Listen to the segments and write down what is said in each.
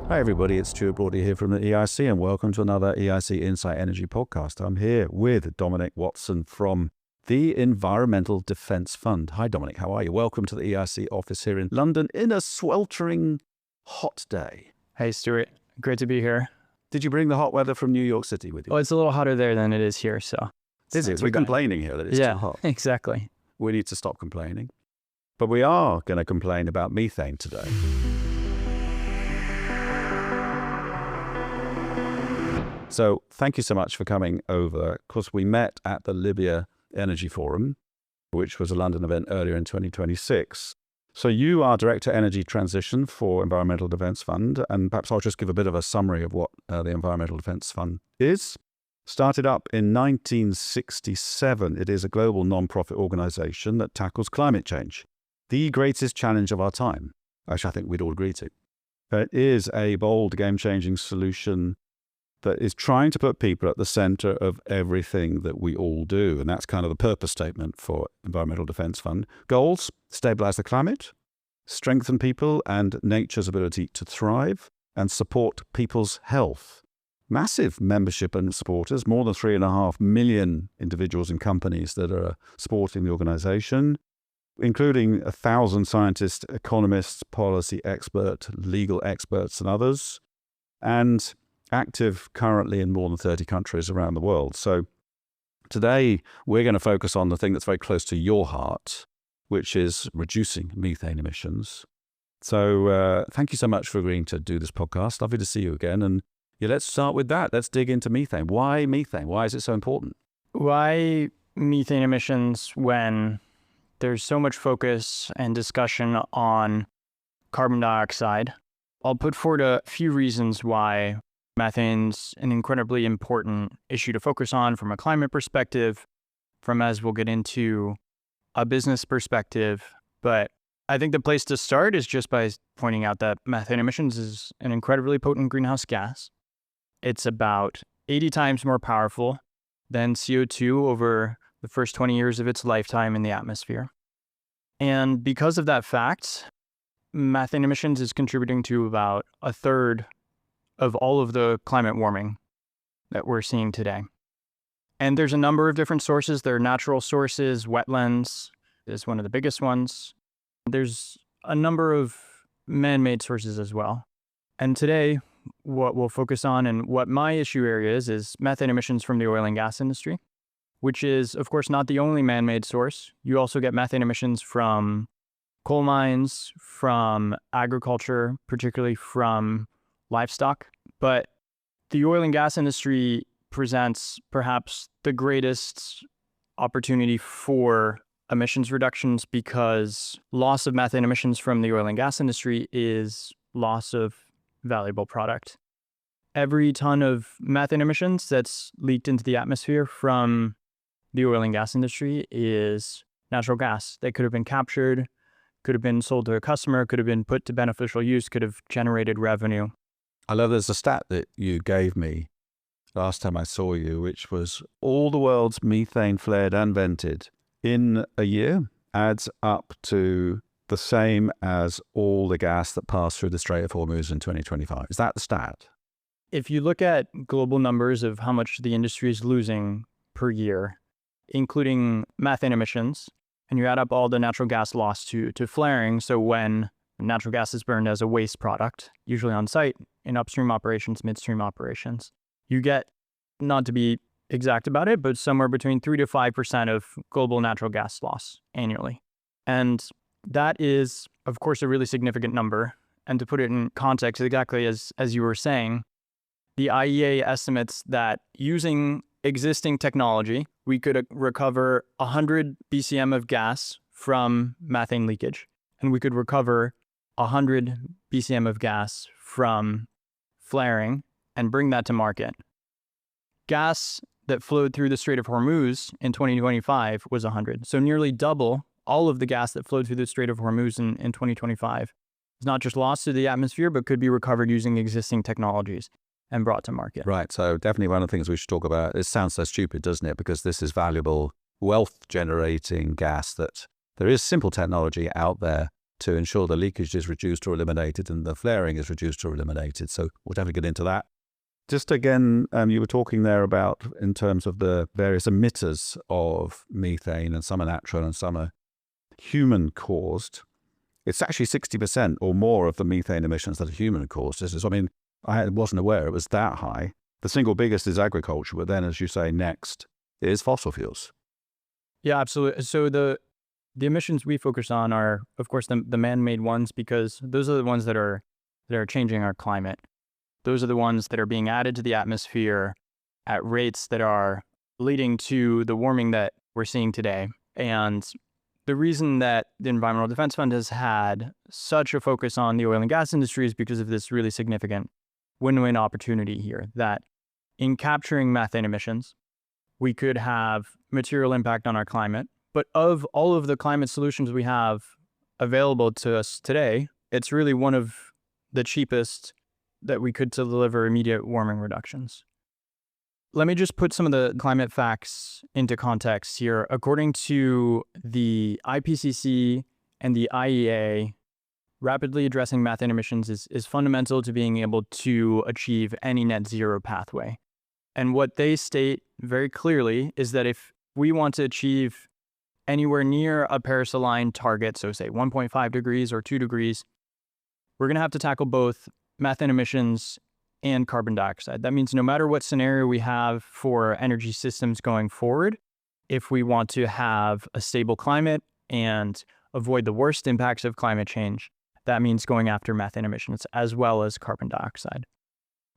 Hi everybody, it's Stuart Broadley here from the EIC and welcome to another EIC Insight Energy podcast. I'm here with Dominic Watson from the Environmental Defence Fund. Hi Dominic, how are you? Welcome to the EIC office here in London in a sweltering hot day. Hey Stuart, great to be here. Did you bring the hot weather from New York City with you? Oh, it's a little hotter there than it is here, so. We're complaining here that it's too hot. Exactly. We need to stop complaining. But we are going to complain about methane today. So thank you so much for coming over. Of course, we met at the Libya Energy Forum, which was a London event earlier in 2026. So you are Director Energy Transition for Environmental Defence Fund, and perhaps I'll just give a bit of a summary of what the Environmental Defence Fund is. Started up in 1967, it is a global non-profit organisation that tackles climate change, the greatest challenge of our time, which I think we'd all agree to. It is a bold, game-changing solution that is trying to put people at the centre of everything that we all do. And that's kind of the purpose statement for Environmental Defence Fund. Goals: stabilise the climate, strengthen people and nature's ability to thrive, and support people's health. Massive membership and supporters, more than 3.5 million individuals and companies that are supporting the organisation, including 1,000 scientists, economists, policy experts, legal experts and others. And active currently in more than 30 countries around the world. So today we're going to focus on the thing that's very close to your heart, which is reducing methane emissions. So thank you so much for agreeing to do this podcast. Lovely to see you again. And yeah, let's start with that. Let's dig into methane. Why methane? Why is it so important? Why methane emissions when there's so much focus and discussion on carbon dioxide? I'll put forward a few reasons why methane's an incredibly important issue to focus on from a climate perspective, from, as we'll get into, a business perspective. But I think the place to start is just by pointing out that methane emissions is an incredibly potent greenhouse gas. It's about 80 times more powerful than CO2 over the first 20 years of its lifetime in the atmosphere. And because of that fact, methane emissions is contributing to about a third of all of the climate warming that we're seeing today. And there's a number of different sources. There are natural sources. Wetlands is one of the biggest ones. There's a number of man-made sources as well. And today, what we'll focus on and what my issue area is methane emissions from the oil and gas industry, which is, of course, not the only man-made source. You also get methane emissions from coal mines, from agriculture, particularly from livestock. But the oil and gas industry presents perhaps the greatest opportunity for emissions reductions because loss of methane emissions from the oil and gas industry is loss of valuable product. Every ton of methane emissions that's leaked into the atmosphere from the oil and gas industry is natural gas that could have been captured, could have been sold to a customer, could have been put to beneficial use, could have generated revenue. I love there's a stat that you gave me last time I saw you, which was all the world's methane flared and vented in a year adds up to the same as all the gas that passed through the Strait of Hormuz in 2025. Is that the stat? If you look at global numbers of how much the industry is losing per year, including methane emissions, and you add up all the natural gas lost to flaring, so when natural gas is burned as a waste product, usually on site, in upstream operations, midstream operations, you get, not to be exact about it, but somewhere between 3 to 5% of global natural gas loss annually. And that is, of course, a really significant number. And to put it in context, exactly as you were saying, the IEA estimates that using existing technology, we could recover 100 BCM of gas from methane leakage, and we could recover 100 BCM of gas from flaring and bring that to market. Gas that flowed through the Strait of Hormuz in 2025 was 100. So nearly double all of the gas that flowed through the Strait of Hormuz in 2025 is not just lost to the atmosphere, but could be recovered using existing technologies and brought to market. Right. So definitely one of the things we should talk about, it sounds so stupid, doesn't it? Because this is valuable wealth generating gas that there is simple technology out there to ensure the leakage is reduced or eliminated and the flaring is reduced or eliminated. So we'll definitely get into that. Just again, you were talking there about in terms of the various emitters of methane, and some are natural and some are human caused. It's actually 60% or more of the methane emissions that are human caused. I wasn't aware it was that high. The single biggest is agriculture, but then, as you say, next is fossil fuels. Yeah, absolutely. So the emissions we focus on are, of course, the man-made ones, because those are the ones that are changing our climate. Those are the ones that are being added to the atmosphere at rates that are leading to the warming that we're seeing today. And the reason that the Environmental Defense Fund has had such a focus on the oil and gas industry is because of this really significant win-win opportunity here, that in capturing methane emissions, we could have material impact on our climate. But of all of the climate solutions we have available to us today, it's really one of the cheapest that we could to deliver immediate warming reductions. Let me just put some of the climate facts into context here. According to the IPCC and the IEA, rapidly addressing methane emissions is fundamental to being able to achieve any net zero pathway. And what they state very clearly is that if we want to achieve anywhere near a Paris-aligned target, so say 1.5 degrees or 2 degrees, we're going to have to tackle both methane emissions and carbon dioxide. That means no matter what scenario we have for energy systems going forward, if we want to have a stable climate and avoid the worst impacts of climate change, that means going after methane emissions as well as carbon dioxide.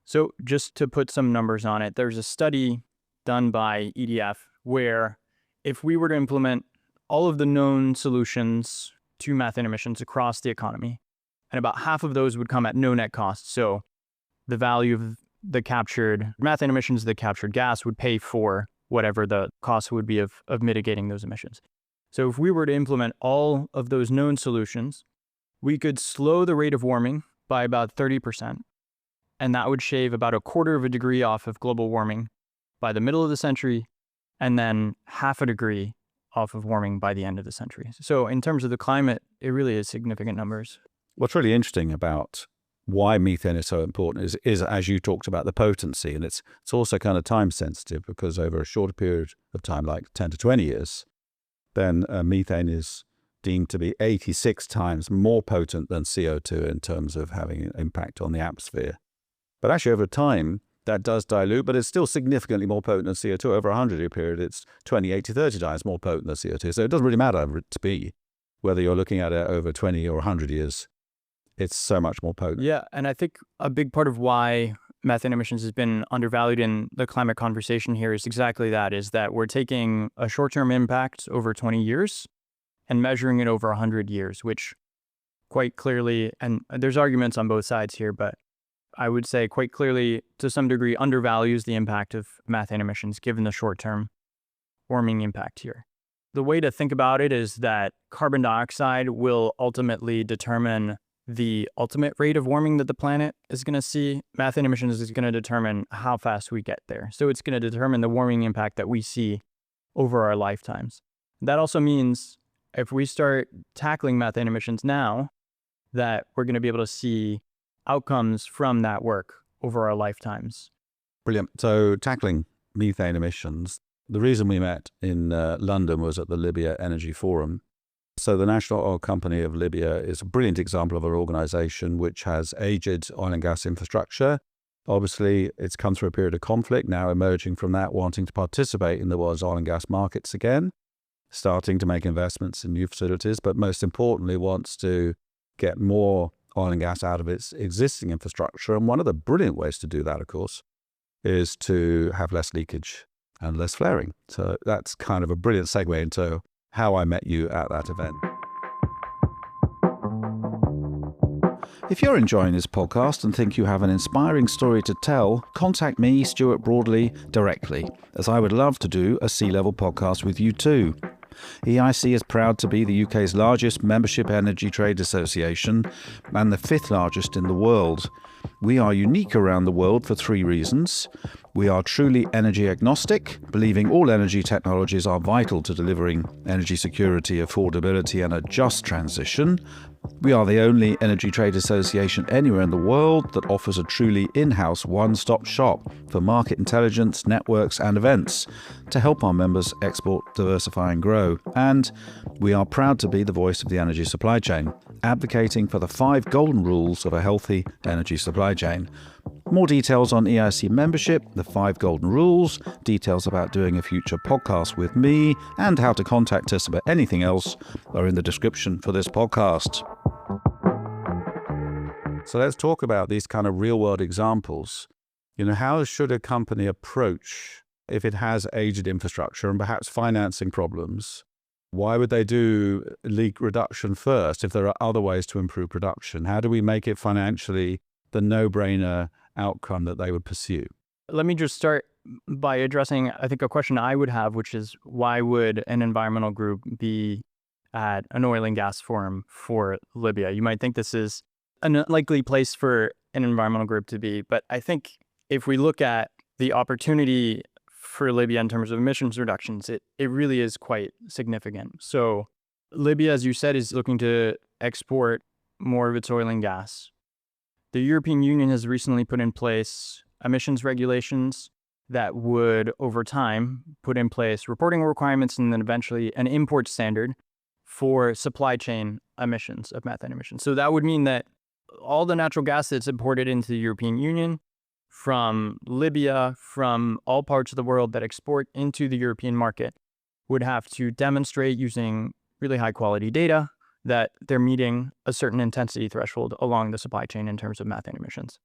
So just to put some numbers on it, there's a study done by EDF where if we were to implement all of the known solutions to methane emissions across the economy, and about half of those would come at no net cost. So the value of the captured methane emissions, the captured gas would pay for whatever the cost would be of mitigating those emissions. So if we were to implement all of those known solutions, we could slow the rate of warming by about 30%. And that would shave about 1/4 of a degree off of global warming by the middle of the century, and then 1/2 degree off of warming by the end of the century. So in terms of the climate, it really is significant numbers. What's really interesting about why methane is so important is as you talked about, the potency. And it's also kind of time sensitive, because over a shorter period of time, like 10 to 20 years, then methane is deemed to be 86 times more potent than CO2 in terms of having an impact on the atmosphere. But actually over time, that does dilute, but it's still significantly more potent than CO2. Over a 100-year period, it's 20, 80, 30 times more potent than CO2. So it doesn't really matter to be, whether you're looking at it over 20 or 100 years, it's so much more potent. Yeah, and I think a big part of why methane emissions has been undervalued in the climate conversation here is exactly that, is that we're taking a short-term impact over 20 years and measuring it over 100 years, which quite clearly, and there's arguments on both sides here, but I would say quite clearly, to some degree, undervalues the impact of methane emissions given the short-term warming impact here. The way to think about it is that carbon dioxide will ultimately determine the ultimate rate of warming that the planet is going to see. Methane emissions is going to determine how fast we get there. So it's going to determine the warming impact that we see over our lifetimes. That also means if we start tackling methane emissions now, that we're going to be able to see outcomes from that work over our lifetimes. Brilliant. So tackling methane emissions, the reason we met in London was at the Libya Energy Forum. So the National Oil Company of Libya is a brilliant example of an organization which has aged oil and gas infrastructure. Obviously, it's come through a period of conflict, now emerging from that, wanting to participate in the world's oil and gas markets again, starting to make investments in new facilities, but most importantly wants to get more oil and gas out of its existing infrastructure. And one of the brilliant ways to do that, of course, is to have less leakage and less flaring. So that's kind of a brilliant segue into how I met you at that event. If you're enjoying this podcast and think you have an inspiring story to tell, contact me, Stuart Broadley, directly, as I would love to do a sea-level podcast with you too. EIC is proud to be the UK's largest membership energy trade association and the 5th largest in the world. We are unique around the world for 3 reasons. We are truly energy agnostic, believing all energy technologies are vital to delivering energy security, affordability, and a just transition. We are the only energy trade association anywhere in the world that offers a truly in-house one-stop shop for market intelligence, networks, and events to help our members export, diversify, and grow. And we are proud to be the voice of the energy supply chain, advocating for the 5 golden rules of a healthy energy supply chain. More details on EIC membership, the 5 golden rules, details about doing a future podcast with me, and how to contact us about anything else are in the description for this podcast. So let's talk about these kind of real-world examples. How should a company approach if it has aged infrastructure and perhaps financing problems? Why would they do leak reduction first if there are other ways to improve production? How do we make it financially the no-brainer outcome that they would pursue? Let me just start by addressing, I think, a question I would have, which is why would an environmental group be at an oil and gas forum for Libya? You might think this is an unlikely place for an environmental group to be, but I think if we look at the opportunity for Libya in terms of emissions reductions, it really is quite significant. So Libya, as you said, is looking to export more of its oil and gas. The European Union has recently put in place emissions regulations that would, over time, put in place reporting requirements and then eventually an import standard for supply chain emissions of methane emissions. So that would mean that all the natural gas that's imported into the European Union from Libya, from all parts of the world that export into the European market, would have to demonstrate using really high quality data that they're meeting a certain intensity threshold along the supply chain in terms of methane emissions.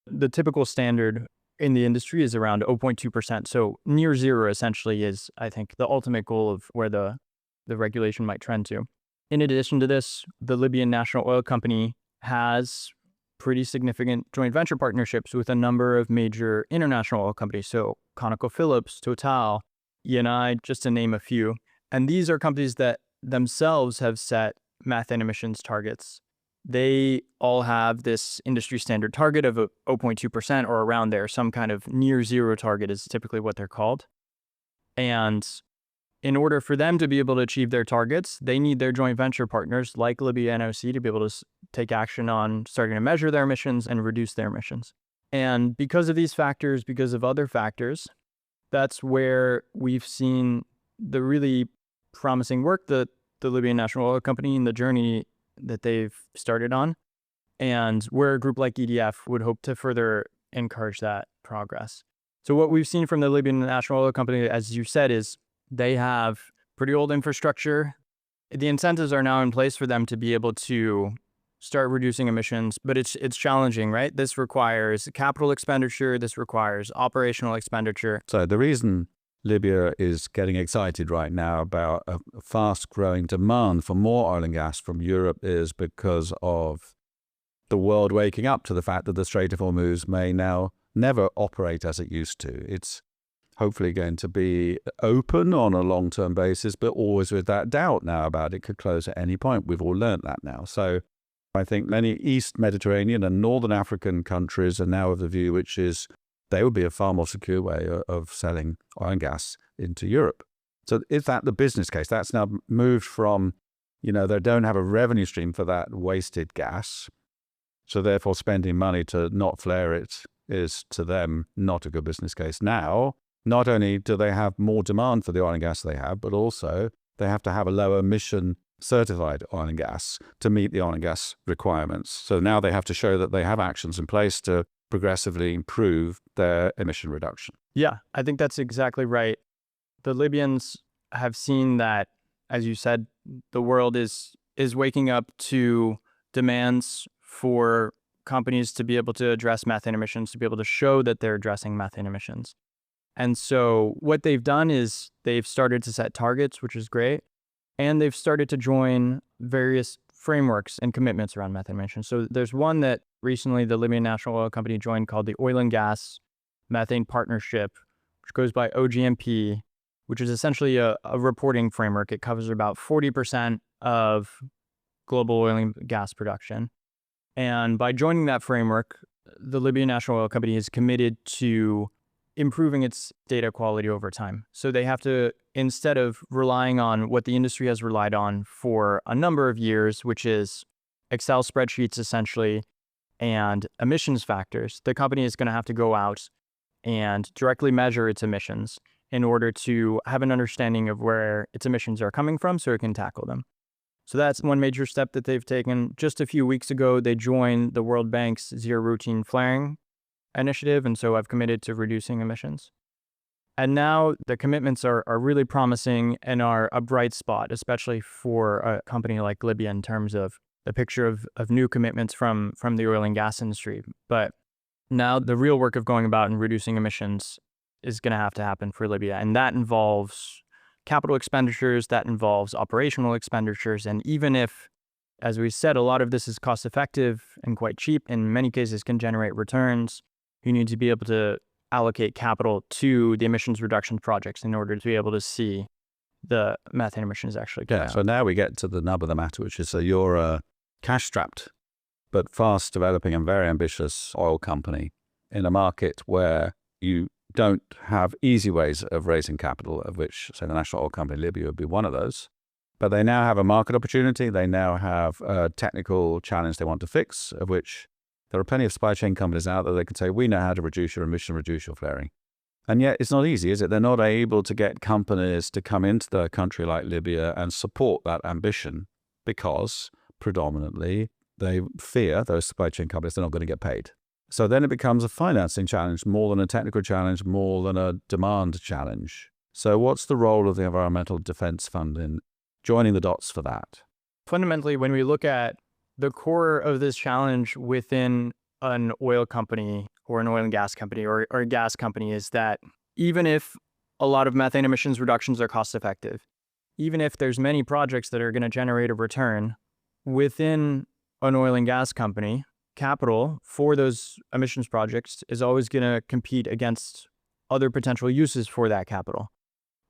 The typical standard in the industry is around 0.2%. So near zero essentially is, I think, the ultimate goal of where the regulation might trend to. In addition to this, the Libyan National Oil Company has pretty significant joint venture partnerships with a number of major international oil companies. So ConocoPhillips, Total, Eni, just to name a few. And these are companies that themselves have set methane emissions targets. They all have this industry standard target of 0.2% or around there. Some kind of near zero target is typically what they're called. And in order for them to be able to achieve their targets, they need their joint venture partners like Libya NOC to be able to take action on starting to measure their emissions and reduce their emissions. And because of these factors, because of other factors, that's where we've seen the really promising work that the Libyan National Oil Company and the journey that they've started on, and where a group like EDF would hope to further encourage that progress. So what we've seen from the Libyan National Oil Company, as you said, is they have pretty old infrastructure. The incentives are now in place for them to be able to start reducing emissions, but it's challenging, right? This requires capital expenditure. This requires operational expenditure. So the reason Libya is getting excited right now about a fast-growing demand for more oil and gas from Europe is because of the world waking up to the fact that the Strait of Hormuz may now never operate as it used to. It's hopefully going to be open on a long-term basis, but always with that doubt now about it could close at any point. We've all learned that now. So I think many East Mediterranean and Northern African countries are now of the view, which is they would be a far more secure way of selling oil and gas into Europe. So is that the business case? That's now moved from, they don't have a revenue stream for that wasted gas. So therefore spending money to not flare it is to them not a good business case. Now, not only do they have more demand for the oil and gas they have, but also they have to have a low emission certified oil and gas to meet the oil and gas requirements. So now they have to show that they have actions in place to progressively improve their emission reduction. Yeah, I think that's exactly right. The Libyans have seen that, as you said, the world is waking up to demands for companies to be able to address methane emissions, to be able to show that they're addressing methane emissions. And so what they've done is they've started to set targets, which is great, and they've started to join various frameworks and commitments around methane emissions. So there's one that recently the Libyan National Oil Company joined called the Oil and Gas Methane Partnership, which goes by OGMP, which is essentially a reporting framework. It covers about 40% of global oil and gas production. And by joining that framework, the Libyan National Oil Company is committed to improving its data quality over time. So they have to, instead of relying on what the industry has relied on for a number of years, which is Excel spreadsheets essentially, and emissions factors, the company is going to have to go out and directly measure its emissions in order to have an understanding of where its emissions are coming from so it can tackle them. So that's one major step that they've taken. Just a few weeks ago, they joined the World Bank's Zero Routine Flaring initiative, and so I've committed to reducing emissions. And now the commitments are really promising and are a bright spot, especially for a company like Libya in terms of the picture of new commitments from the oil and gas industry. But now the real work of going about and reducing emissions is going to have to happen for Libya. And that involves capital expenditures, that involves operational expenditures. And even if, as we said, a lot of this is cost effective and quite cheap, in many cases can generate returns, you need to be able to allocate capital to the emissions reduction projects in order to be able to see the methane emissions actually come out. So now we get to the nub of the matter, which is you're a cash-strapped but fast developing and very ambitious oil company in a market where you don't have easy ways of raising capital, of which, say, the National Oil Company Libya would be one of those. But they now have a market opportunity. They now have a technical challenge they want to fix, of which there are plenty of supply chain companies out there that can say, we know how to reduce your emission, reduce your flaring. And yet it's not easy, is it? They're not able to get companies to come into the country like Libya and support that ambition because predominantly they fear, those supply chain companies, they're not going to get paid. So then it becomes a financing challenge more than a technical challenge, more than a demand challenge. So what's the role of the Environmental Defense Fund in joining the dots for that? Fundamentally, when we look at the core of this challenge within an oil company or an oil and gas company or a gas company is that even if a lot of methane emissions reductions are cost effective, even if there's many projects that are going to generate a return within an oil and gas company, capital for those emissions projects is always going to compete against other potential uses for that capital.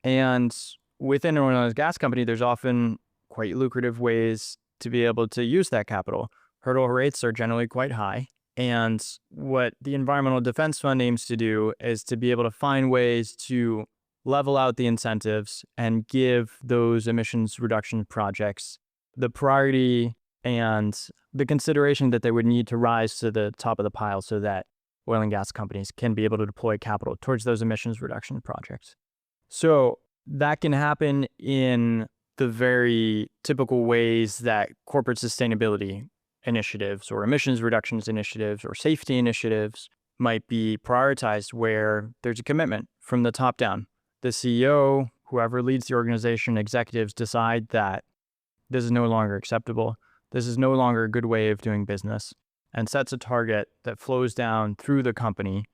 And within an oil and gas company, there's often quite lucrative ways to be able to use that capital. Hurdle rates are generally quite high. And what the Environmental Defense Fund aims to do is to be able to find ways to level out the incentives and give those emissions reduction projects the priority and the consideration that they would need to rise to the top of the pile so that oil and gas companies can be able to deploy capital towards those emissions reduction projects. So that can happen in the very typical ways that corporate sustainability initiatives or emissions reductions initiatives or safety initiatives might be prioritized, where there's a commitment from the top down. The CEO, whoever leads the organization, executives decide that this is no longer acceptable. This is no longer a good way of doing business, and sets a target that flows down through the company.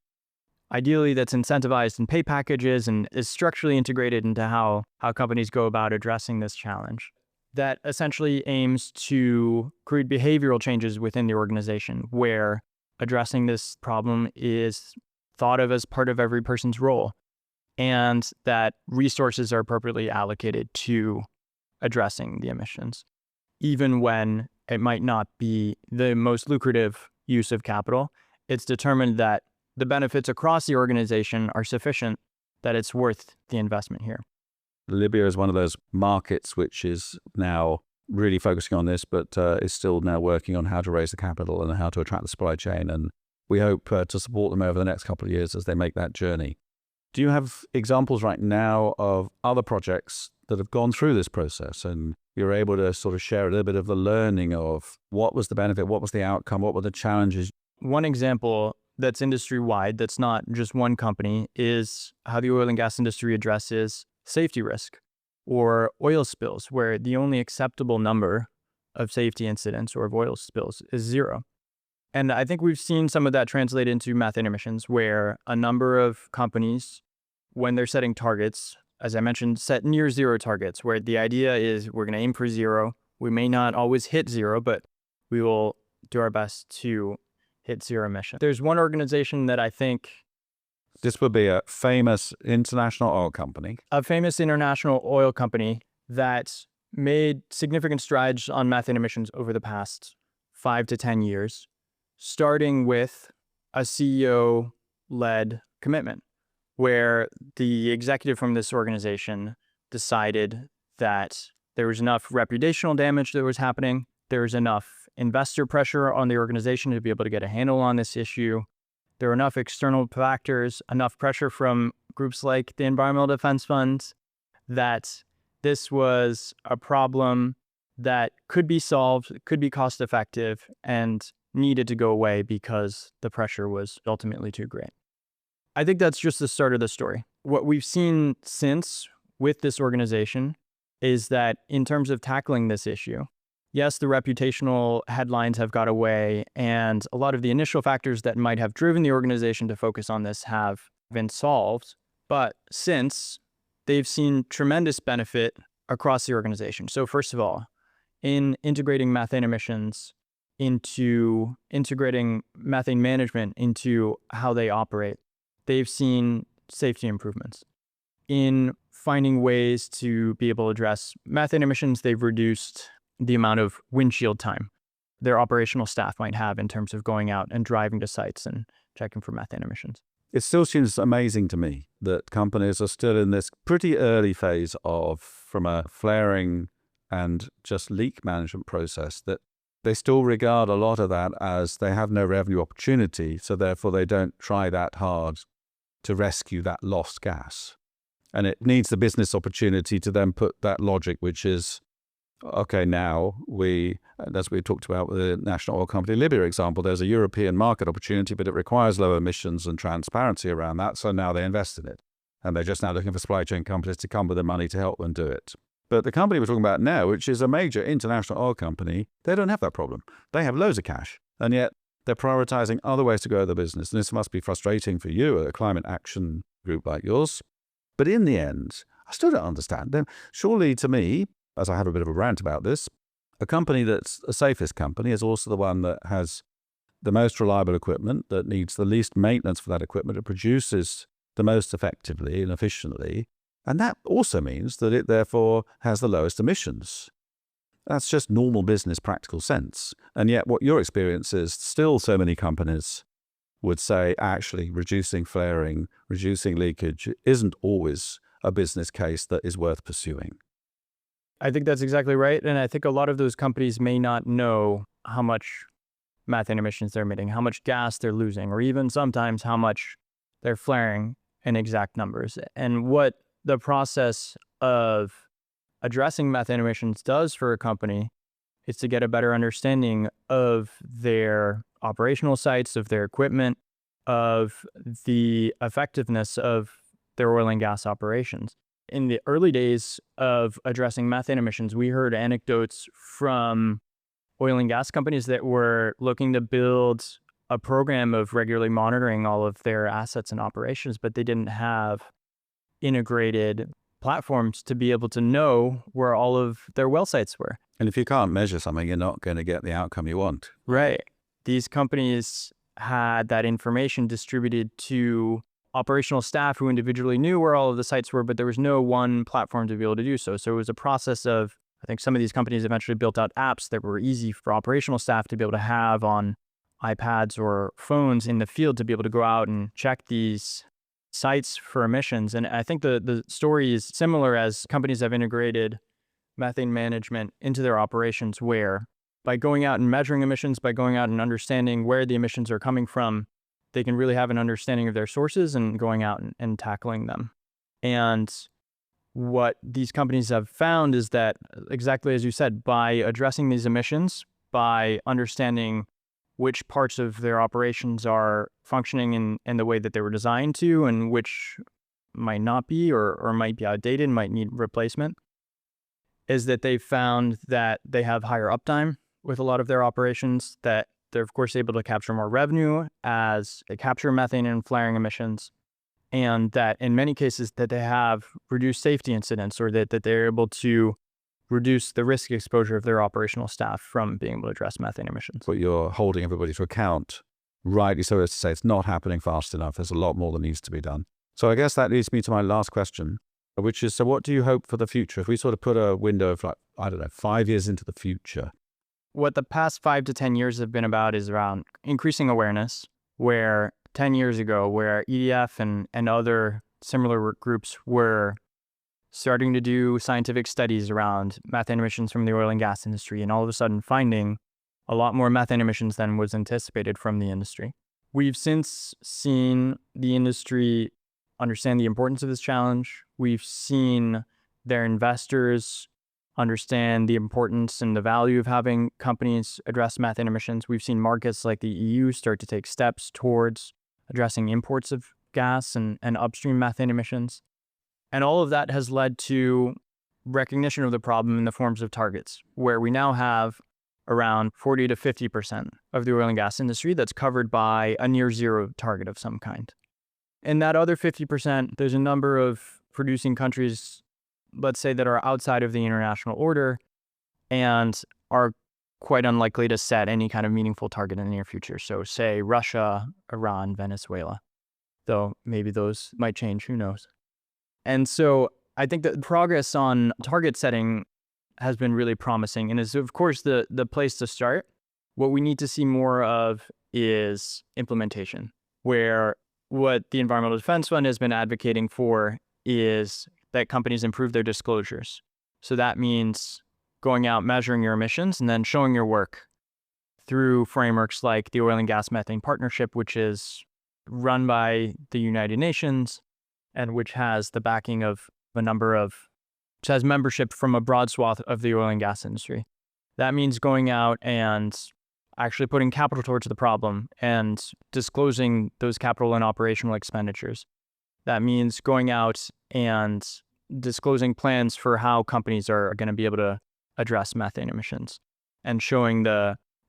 Ideally, that's incentivized in pay packages and is structurally integrated into how companies go about addressing this challenge. That essentially aims to create behavioral changes within the organization where addressing this problem is thought of as part of every person's role, and that resources are appropriately allocated to addressing the emissions, even when it might not be the most lucrative use of capital. It's determined that the benefits across the organization are sufficient, that it's worth the investment here. Libya is one of those markets which is now really focusing on this, but is still now working on how to raise the capital and how to attract the supply chain. And we hope to support them over the next couple of years as they make that journey. Do you have examples right now of other projects that have gone through this process and you're able to sort of share a little bit of the learning of what was the benefit, what was the outcome, what were the challenges? One example that's industry-wide, that's not just one company, is how the oil and gas industry addresses safety risk or oil spills, where the only acceptable number of safety incidents or of oil spills is 0. And I think we've seen some of that translate into methane emissions, where a number of companies, when they're setting targets, as I mentioned, set near 0 targets, where the idea is we're going to aim for 0. We may not always hit 0, but we will do our best to hit 0 emission. There's one organization that I think... This would be a famous international oil company. A famous international oil company that made significant strides on methane emissions over the past 5 to 10 years, starting with a CEO-led commitment where the executive from this organization decided that there was enough reputational damage that was happening. There was enough investor pressure on the organization to be able to get a handle on this issue. There were enough external factors, enough pressure from groups like the Environmental Defense Fund that this was a problem that could be solved, could be cost effective, and needed to go away because the pressure was ultimately too great. I think that's just the start of the story. What we've seen since with this organization is that in terms of tackling this issue, yes, the reputational headlines have got away, and a lot of the initial factors that might have driven the organization to focus on this have been solved. But since, they've seen tremendous benefit across the organization. So first of all, in integrating methane emissions into integrating methane management into how they operate, they've seen safety improvements. In finding ways to be able to address methane emissions, they've reduced the amount of windshield time their operational staff might have in terms of going out and driving to sites and checking for methane emissions. It still seems amazing to me that companies are still in this pretty early phase of, from a flaring and just leak management process, that they still regard a lot of that as they have no revenue opportunity, so therefore they don't try that hard to rescue that lost gas. And it needs the business opportunity to then put that logic, which is, okay, now as we talked about with the National Oil Company Libya example, there's a European market opportunity, but it requires low emissions and transparency around that. So now they invest in it. And they're just now looking for supply chain companies to come with the money to help them do it. But the company we're talking about now, which is a major international oil company, they don't have that problem. They have loads of cash. And yet they're prioritizing other ways to grow the business. And this must be frustrating for you, a climate action group like yours. But in the end, I still don't understand them. Surely to me, as I have a bit of a rant about this, a company that's the safest company is also the one that has the most reliable equipment, that needs the least maintenance for that equipment, it produces the most effectively and efficiently. And that also means that it therefore has the lowest emissions. That's just normal business practical sense. And yet what your experience is, still so many companies would say actually reducing flaring, reducing leakage isn't always a business case that is worth pursuing. I think that's exactly right. And I think a lot of those companies may not know how much methane emissions they're emitting, how much gas they're losing, or even sometimes how much they're flaring in exact numbers. And what the process of addressing methane emissions does for a company is to get a better understanding of their operational sites, of their equipment, of the effectiveness of their oil and gas operations. In the early days of addressing methane emissions, we heard anecdotes from oil and gas companies that were looking to build a program of regularly monitoring all of their assets and operations, but they didn't have integrated platforms to be able to know where all of their well sites were. And if you can't measure something, you're not going to get the outcome you want. Right. These companies had that information distributed to operational staff who individually knew where all of the sites were, but there was no one platform to be able to do so. So it was a process of, I think some of these companies eventually built out apps that were easy for operational staff to be able to have on iPads or phones in the field to be able to go out and check these sites for emissions. And I think the story is similar as companies have integrated methane management into their operations, where by going out and measuring emissions, by going out and understanding where the emissions are coming from, they can really have an understanding of their sources and going out and tackling them. And what these companies have found is that, exactly as you said, by addressing these emissions, by understanding which parts of their operations are functioning in the way that they were designed to, and which might not be or might be outdated, might need replacement, is that they've found that they have higher uptime with a lot of their operations, that they're of course able to capture more revenue as they capture methane and flaring emissions, and that in many cases that they have reduced safety incidents, or that they're able to reduce the risk exposure of their operational staff from being able to address methane emissions. But you're holding everybody to account, rightly so as to say it's not happening fast enough. There's a lot more that needs to be done. So I guess that leads me to my last question, which is, so what do you hope for the future? If we sort of put a window of 5 years into the future. What the past 5 to 10 years have been about is around increasing awareness where 10 years ago, where EDF and other similar groups were starting to do scientific studies around methane emissions from the oil and gas industry, and all of a sudden finding a lot more methane emissions than was anticipated from the industry. We've since seen the industry understand the importance of this challenge. We've seen their investors understand the importance and the value of having companies address methane emissions. We've seen markets like the EU start to take steps towards addressing imports of gas and upstream methane emissions. And all of that has led to recognition of the problem in the forms of targets, where we now have around 40 to 50% of the oil and gas industry that's covered by a near zero target of some kind. And that other 50%, there's a number of producing countries, let's say, that are outside of the international order and are quite unlikely to set any kind of meaningful target in the near future. So say Russia, Iran, Venezuela, though maybe those might change, who knows. And so I think that progress on target setting has been really promising and is, of course, the place to start. What we need to see more of is implementation, where what the Environmental Defense Fund has been advocating for is that companies improve their disclosures. So that means going out, measuring your emissions, and then showing your work through frameworks like the Oil and Gas Methane Partnership, which is run by the United Nations and which has the backing of which has membership from a broad swath of the oil and gas industry. That means going out and actually putting capital towards the problem and disclosing those capital and operational expenditures. That means going out and disclosing plans for how companies are going to be able to address methane emissions and showing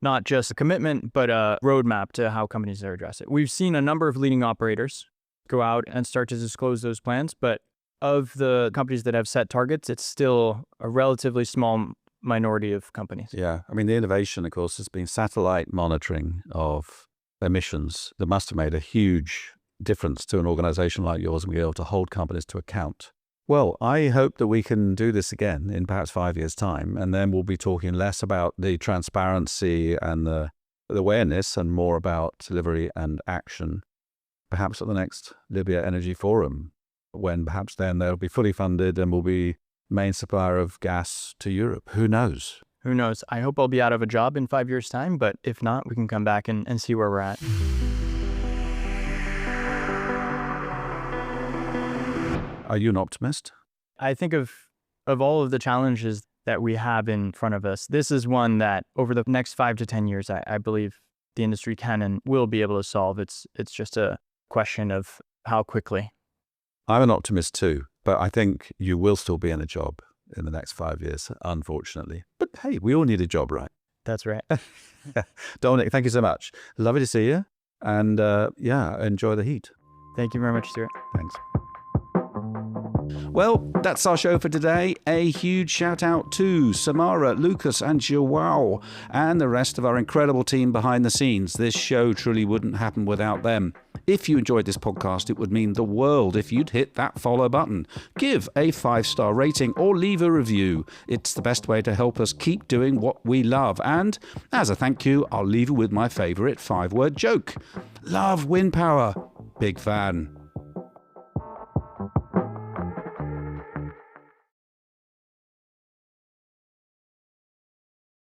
not just a commitment, but a roadmap to how companies are address it. We've seen a number of leading operators go out and start to disclose those plans, but of the companies that have set targets, it's still a relatively small minority of companies. Yeah. I mean, the innovation, of course, has been satellite monitoring of emissions that must have made a huge difference to an organization like yours and be able to hold companies to account. Well, I hope that we can do this again in perhaps 5 years' time, and then we'll be talking less about the transparency and the awareness and more about delivery and action, perhaps at the next Libya Energy Forum, when perhaps then they'll be fully funded and will be main supplier of gas to Europe. Who knows? Who knows? I hope I'll be out of a job in 5 years' time, but if not, we can come back and see where we're at. Are you an optimist? I think of all of the challenges that we have in front of us, this is one that over the next 5 to 10 years, I believe the industry can and will be able to solve. It's just a question of how quickly. I'm an optimist too, but I think you will still be in a job in the next 5 years, unfortunately. But hey, we all need a job, right? That's right. Dominic, thank you so much. Lovely to see you. And enjoy the heat. Thank you very much, Stuart. Thanks. Well, that's our show for today. A huge shout out to Samara, Lucas and Joao and the rest of our incredible team behind the scenes. This show truly wouldn't happen without them. If you enjoyed this podcast, it would mean the world if you'd hit that follow button. Give a 5-star rating or leave a review. It's the best way to help us keep doing what we love. And as a thank you, I'll leave you with my favourite 5-word joke. Love wind power. Big fan.